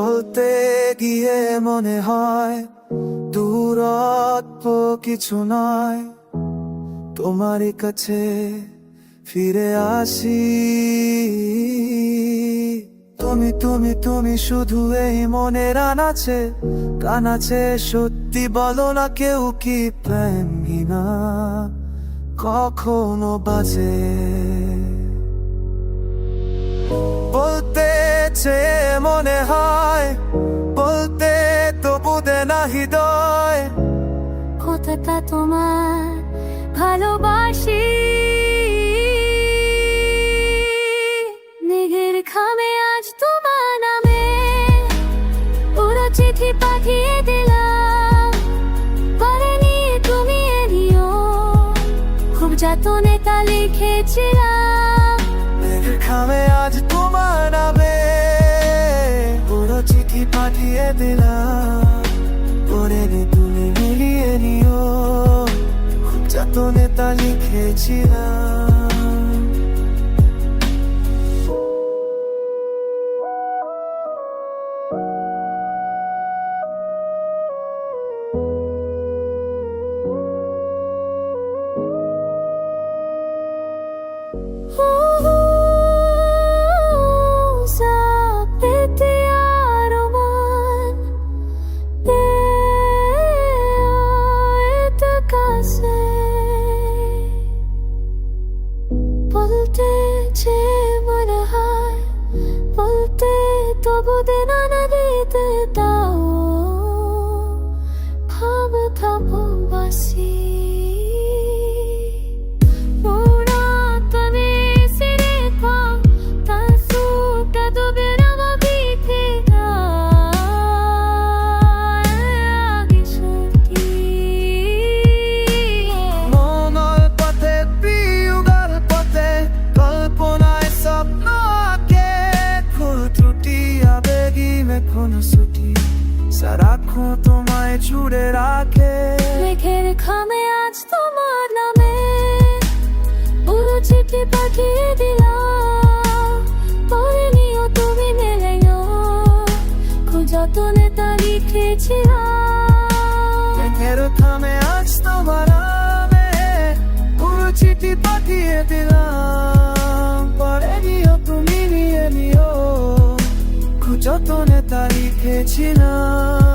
বলতে গিয়ে মনে হয় দূরত্ব কিছু নয়, তোমার কাছে ফিরে আসি। তুমি তুমি তুমি শুধু এই মনের আনাচে কানাচে, সত্যি বলো না কেউ কি প্রেমহীনা কখনো বাজে? বলতে চেয়ে মনে হয় বলতে তো বুঝে না হৃদয়, কথাটা তোমার ভালোবাসি। মেঘের খামে আজ তোমার নামে পুরো চিঠি পাঠিয়ে দিলাম, পরে নিয়ে তুমি এলিও, খুব যতনে তা লিখেছিলাম। মেঘের খামে আজ তোমার নামে পুরো চিঠি পাঠিয়ে দিলাম, পরে নিয়ে তুমি মিলিয়ে নিও, খুব যতনে তা লিখেছিলাম। বলতে যে মনে হয় বলতে তবু দেনা না দিতে দাও, ভাবে থাকো বাসি। সারাক্ষণ তোমায় জুড়ে রাখে। মেঘের খামে আজ তোমার নামে পুরো চিঠি পাঠিয়ে দিলাম, পরে নিও তুমি মেলেও, খুব যতনে তা লিখেছিলাম। মেঘের খামে আজ তোমার নামে পুরো চিঠি পাঠিয়ে দিলাম, পরে নিও তুমি নিয়ে নিও, খুব যতনে তা লিখেছিলাম।